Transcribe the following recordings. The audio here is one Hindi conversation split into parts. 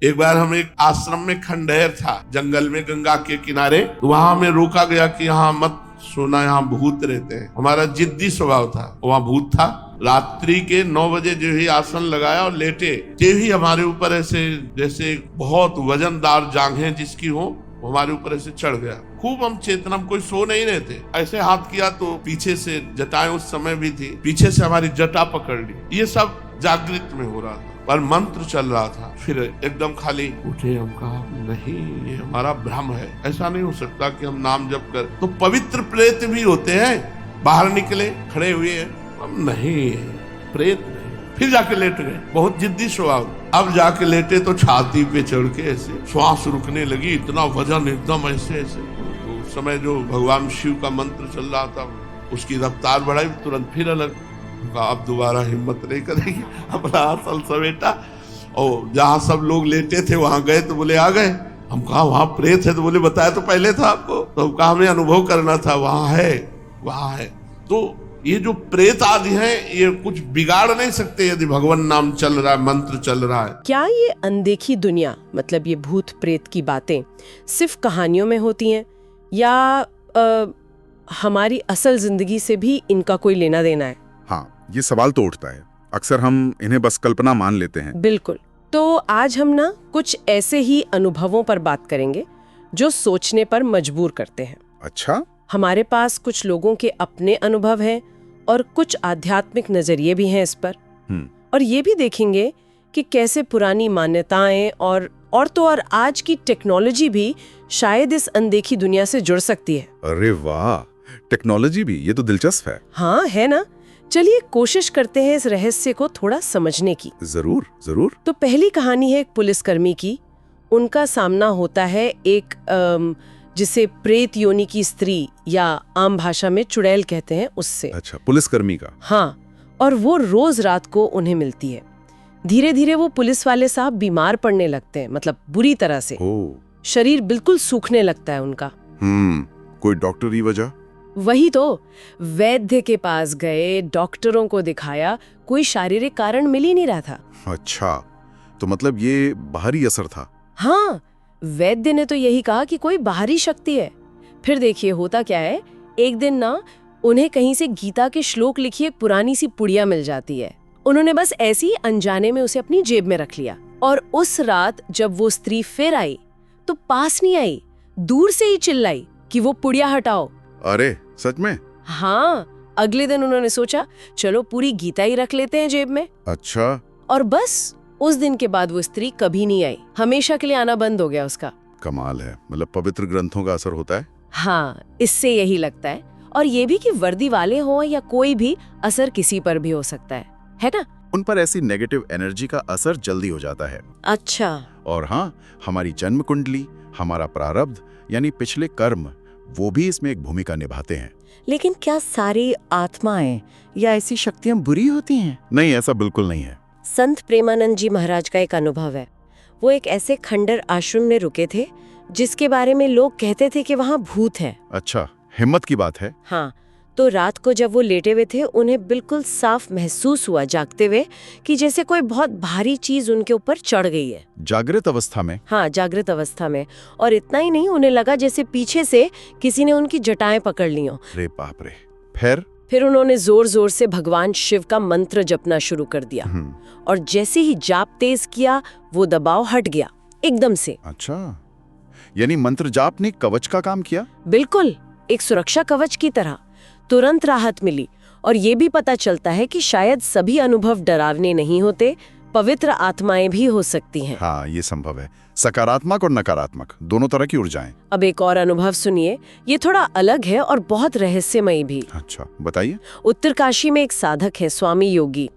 एक बार हम एक आश्रम में, खंडहर था जंगल में गंगा के किनारे, वहां हमें रोका गया कि यहाँ मत सोना, यहाँ भूत रहते हैं। हमारा जिद्दी स्वभाव था, वहाँ भूत था। रात्रि के 9 बजे जो ही आसन लगाया और लेटे, ते ही हमारे ऊपर ऐसे जैसे बहुत वजनदार जांघें जिसकी हो, हमारे ऊपर ऐसे चढ़ गया। खूब हम चेतना, कोई सो नहीं रहे थे, ऐसे हाथ किया तो पीछे से जटाएं उस समय भी थी, पीछे से हमारी जटा पकड़ ली। ये सब जागृत में हो रहा था, पर मंत्र चल रहा था। फिर एकदम खाली उठे, हम कहा नहीं, ये हमारा भ्रम है, ऐसा नहीं हो सकता कि हम नाम जप कर। तो पवित्र प्रेत भी होते हैं, बाहर निकले, खड़े हुए हैं, हम नहीं, प्रेत नहीं। फिर जाके लेट गए, बहुत जिद्दी स्वभाव। अब जाके लेटे तो छाती पे चढ़ के ऐसे श्वास रुकने लगी, इतना वजन एकदम ऐसे ऐसे। तो उस समय जो भगवान शिव का मंत्र चल रहा था, उसकी रफ्तार बढ़ाई, तुरंत फिर अलग। अब दोबारा हिम्मत नहीं करेगी, अपना असल समेटा और जहाँ सब लोग लेटे थे वहां गए तो बोले आ गए। हम कहा वहां प्रेत है, तो बोले बताया तो पहले था आपको। तो हम कहा हमें अनुभव करना था, वहां है, वहां है। तो ये जो प्रेत आदि हैं, ये कुछ बिगाड़ नहीं सकते यदि भगवान नाम चल रहा है, मंत्र चल रहा है। क्या ये अनदेखी दुनिया, मतलब ये भूत प्रेत की बातें सिर्फ कहानियों में होती हैं, या हमारी असल जिंदगी से भी इनका कोई लेना देना है? हाँ, ये सवाल तो उठता है। अक्सर हम इन्हें बस कल्पना मान लेते हैं। बिल्कुल। तो आज हम ना कुछ ऐसे ही अनुभवों पर बात करेंगे जो सोचने पर मजबूर करते हैं। अच्छा? हमारे पास कुछ लोगों के अपने अनुभव हैं और कुछ आध्यात्मिक नजरिए भी हैं इस पर। और ये भी देखेंगे कि कैसे पुरानी मान्यताएं और आज की टेक्नोलॉजी भी शायद इस अनदेखी दुनिया से जुड़ सकती है। अरे वाह, टेक्नोलॉजी भी, ये तो दिलचस्प है। हाँ, है ना? चलिए कोशिश करते हैं इस रहस्य को थोड़ा समझने की। जरूर जरूर। तो पहली कहानी है एक पुलिसकर्मी की। उनका सामना होता है एक जिसे प्रेत योनि की स्त्री या आम भाषा में चुड़ैल कहते हैं, उससे। अच्छा, पुलिसकर्मी का। हाँ, और वो रोज रात को उन्हें मिलती है। धीरे धीरे वो पुलिस वाले साहब बीमार पड़ने लगते हैं, मतलब बुरी तरह से। शरीर बिल्कुल सूखने लगता है उनका। कोई डॉक्टरी वजह? वही तो, वैद्य के पास गए, डॉक्टरों को दिखाया, कोई शारीरिक कारण मिल ही नहीं रहा था। अच्छा, तो मतलब ये बाहरी असर था? हाँ, वैद्य ने तो यही कहा कि कोई बाहरी शक्ति है। फिर देखिए होता क्या है, एक दिन ना उन्हें कहीं से गीता के श्लोक लिखी एक पुरानी सी पुड़िया मिल जाती है। उन्होंने बस ऐसे ही अनजाने में उसे अपनी जेब में रख लिया। और उस रात जब वो स्त्री फिर आई तो पास नहीं आई, दूर से ही चिल्लाई कि वो पुड़िया हटाओ। अरे सच में? हाँ, अगले दिन उन्होंने सोचा चलो पूरी गीता ही रख लेते हैं जेब में। अच्छा। और बस उस दिन के बाद वो स्त्री कभी नहीं आई, हमेशा के लिए आना बंद हो गया उसका। कमाल है, मतलब पवित्र ग्रंथों का असर होता है। हाँ, इससे यही लगता है। और ये भी कि वर्दी वाले हो या कोई भी, असर किसी पर भी हो सकता है ना? उन पर ऐसी नेगेटिव एनर्जी का असर जल्दी हो जाता है। अच्छा। और हाँ, हमारी जन्म कुंडली, हमारा प्रारब्ध यानी पिछले कर्म, वो भी इसमें एक भूमिका निभाते हैं। लेकिन क्या सारी आत्माएं या ऐसी शक्तियां बुरी होती हैं? नहीं, ऐसा बिल्कुल नहीं है। संत प्रेमानंद जी महाराज का एक अनुभव है। वो एक ऐसे खंडर आश्रम में रुके थे जिसके बारे में लोग कहते थे कि वहाँ भूत है। अच्छा, हिम्मत की बात है। हाँ, तो रात को जब वो लेटे हुए थे, उन्हें बिल्कुल साफ महसूस हुआ जागते हुए कि जैसे कोई बहुत भारी चीज उनके ऊपर चढ़ गई है। जागृत अवस्था में? हाँ, जागृत अवस्था में। और इतना ही नहीं, उन्हें लगा जैसे पीछे से किसी ने उनकी जटाएं पकड़ ली हो। रे बाप रे। फिर उन्होंने जोर जोर से भगवान शिव का मंत्र जपना शुरू कर दिया। और जैसे ही जाप तेज किया, वो दबाव हट गया एकदम से। अच्छा, यानी मंत्र जाप ने कवच का काम किया? बिल्कुल, एक सुरक्षा कवच की तरह। तुरंत राहत मिली। और ये भी पता चलता है कि शायद सभी अनुभव डरावने नहीं होते, पवित्र आत्माएं भी हो सकती हैं। हाँ, ये संभव है। सकारात्मक और नकारात्मक दोनों तरह की ऊर्जाएं। अब एक और अनुभव सुनिए, ये थोड़ा अलग है और बहुत रहस्यमयी भी। अच्छा, बताइए। उत्तरकाशी में एक साधक है, स्वामी योगी।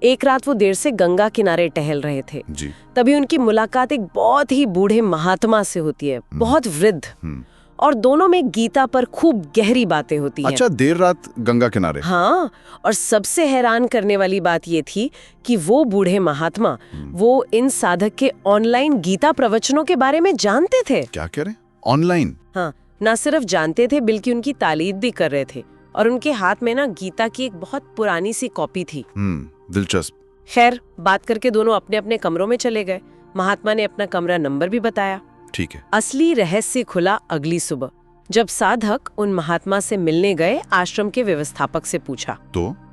एक रात वो देर से गंगा किनारे टहल रहे थे जी। तभी उनकी मुलाकात एक बहुत ही बूढ़े महात्मा से होती है, बहुत वृद्ध। और दोनों में गीता पर खूब गहरी बातें होती हैं। अच्छा, देर रात गंगा किनारे? हाँ, और सबसे हैरान करने वाली बात ये थी कि वो बूढ़े महात्मा वो इन साधक के ऑनलाइन गीता प्रवचनों के बारे में जानते थे। क्या कह रहे हैं? ऑनलाइन? हाँ, ना सिर्फ जानते थे बल्कि उनकी तालीद भी कर रहे थे। और उनके हाथ में ना गीता की एक बहुत पुरानी सी कॉपी थी। दिलचस्प। खैर, बात करके दोनों अपने अपने कमरों में चले गए। महात्मा ने अपना कमरा नंबर भी बताया। ठीक है। असली रहस्य खुला अगली सुबह, जब साधक उन महात्मा से मिलने गए। आश्रम के व्यवस्थापक से पूछा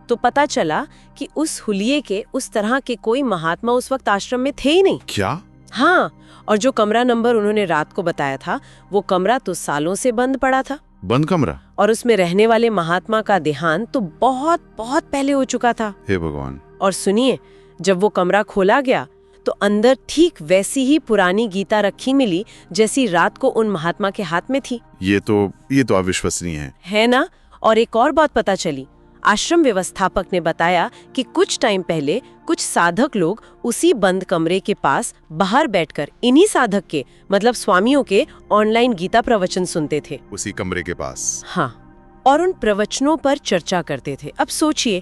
तो पता चला कि उस हुलिये के उस तरह के कोई महात्मा उस वक्त आश्रम में थे ही नहीं। क्या? हाँ, और जो कमरा नंबर उन्होंने रात को बताया था, वो कमरा तो सालों से बंद पड़ा था। बंद कमरा? और उसमें रहने वाले महात्मा का देहांत तो बहुत बहुत पहले हो चुका था। हे भगवान। और सुनिए, जब वो कमरा खोला गया तो अंदर ठीक वैसी ही पुरानी गीता रखी मिली जैसी रात को उन महात्मा के हाथ में थी। ये तो अविश्वसनीय है ना? और एक और बात पता चली। आश्रम व्यवस्थापक ने बताया कि कुछ टाइम पहले कुछ साधक लोग उसी बंद कमरे के पास बाहर बैठकर इन्हीं साधक के, मतलब स्वामियों के, ऑनलाइन गीता प्रवचन सुनते थे। उसी कमरे के पास? हाँ, और उन प्रवचनों पर चर्चा करते थे। अब सोचिए,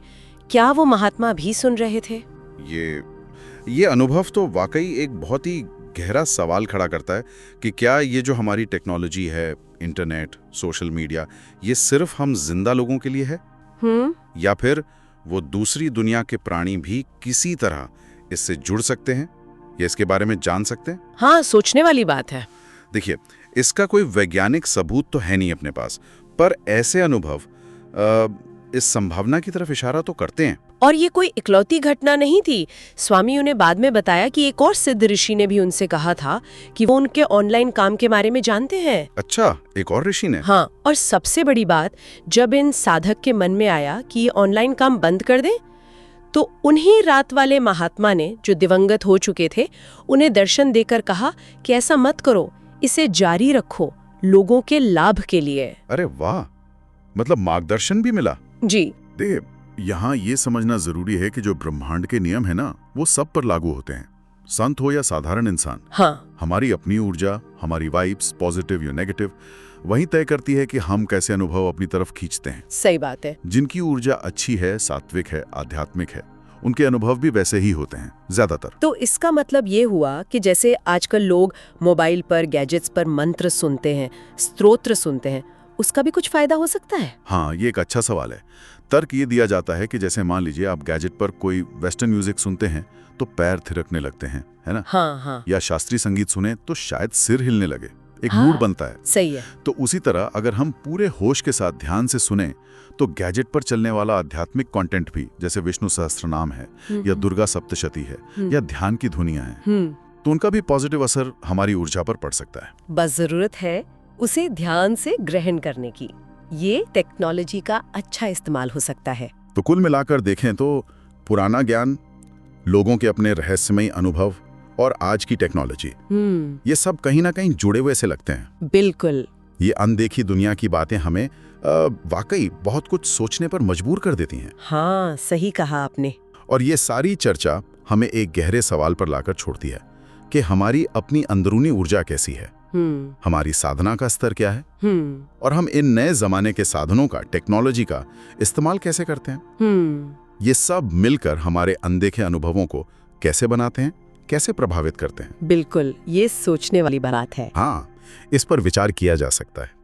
क्या वो महात्मा भी सुन रहे थे? ये अनुभव तो वाकई एक बहुत ही गहरा सवाल खड़ा करता है कि क्या ये जो हमारी टेक्नोलॉजी है, इंटरनेट, सोशल मीडिया, ये सिर्फ हम जिंदा लोगों के लिए है, या फिर वो दूसरी दुनिया के प्राणी भी किसी तरह इससे जुड़ सकते हैं या इसके बारे में जान सकते हैं? हाँ, सोचने वाली बात है। देखिए, इसका कोई वैज्ञानिक सबूत तो है नहीं अपने पास, पर ऐसे अनुभव इस संभावना की तरफ इशारा तो करते हैं। और ये कोई इकलौती घटना नहीं थी। स्वामियों ने बाद में बताया कि एक और सिद्ध ऋषि ने भी उनसे कहा था कि वो उनके ऑनलाइन काम के बारे में जानते हैं। अच्छा, एक और ऋषि ने? हाँ, और सबसे बड़ी बात, जब इन साधक के मन में आया कि ये ऑनलाइन काम बंद कर दें, तो उन्हीं रात वाले महात्मा ने, जो दिवंगत हो चुके थे, उन्हें दर्शन देकर कहा कि ऐसा मत करो, इसे जारी रखो, लोगों के लाभ के लिए। अरे वाह, मतलब मार्गदर्शन भी मिला। जी। देखिए, यहाँ ये समझना जरूरी है कि जो ब्रह्मांड के नियम है ना, वो सब पर लागू होते हैं, संत हो या साधारण इंसान। हाँ। हमारी अपनी ऊर्जा, हमारी वाइब्स, पॉजिटिव या नेगेटिव, वही तय करती है कि हम कैसे अनुभव अपनी तरफ खींचते हैं। सही बात है। जिनकी ऊर्जा अच्छी है, सात्विक है, आध्यात्मिक है, उनके अनुभव भी वैसे ही होते हैं ज्यादातर। तो इसका मतलब ये हुआ कि जैसे आजकल लोग मोबाइल पर, गैजेट्स पर मंत्र सुनते हैं, स्तोत्र सुनते हैं, उसका भी कुछ फायदा हो सकता है? हाँ, ये एक अच्छा सवाल है। तर्क ये दिया जाता है कि जैसे मान लीजिए आप गैजेट पर कोई वेस्टर्न म्यूजिक सुनते हैं तो पैर थिरकने लगते हैं, है ना? हाँ। या शास्त्रीय संगीत सुने तो शायद सिर हिलने लगे, एक हाँ, मूड बनता है। सही है। तो उसी तरह अगर हम पूरे होश के साथ ध्यान से सुने तो गैजेट पर चलने वाला आध्यात्मिक कंटेंट भी, जैसे विष्णु सहस्त्रनाम है या दुर्गा सप्तशती है या ध्यान की धुनियां हैं, तो उनका भी पॉजिटिव असर हमारी ऊर्जा पर पड़ सकता है। बस जरूरत है उसे ध्यान से ग्रहण करने की। ये टेक्नोलॉजी का अच्छा इस्तेमाल हो सकता है। तो कुल मिलाकर देखें तो पुराना ज्ञान, लोगों के अपने रहस्यमयी अनुभव और आज की टेक्नोलॉजी, ये सब कहीं ना कहीं जुड़े हुए से लगते हैं। बिल्कुल। ये अनदेखी दुनिया की बातें हमें वाकई बहुत कुछ सोचने पर मजबूर कर देती हैं। हाँ, सही कहा आपने। और ये सारी चर्चा हमें एक गहरे सवाल पर लाकर छोड़ती है कि हमारी अपनी अंदरूनी ऊर्जा कैसी है, हमारी साधना का स्तर क्या है, और हम इन नए जमाने के साधनों का, टेक्नोलॉजी का इस्तेमाल कैसे करते हैं। ये सब मिलकर हमारे अनदेखे अनुभवों को कैसे बनाते हैं, कैसे प्रभावित करते हैं। बिल्कुल, ये सोचने वाली बात है। हाँ, इस पर विचार किया जा सकता है।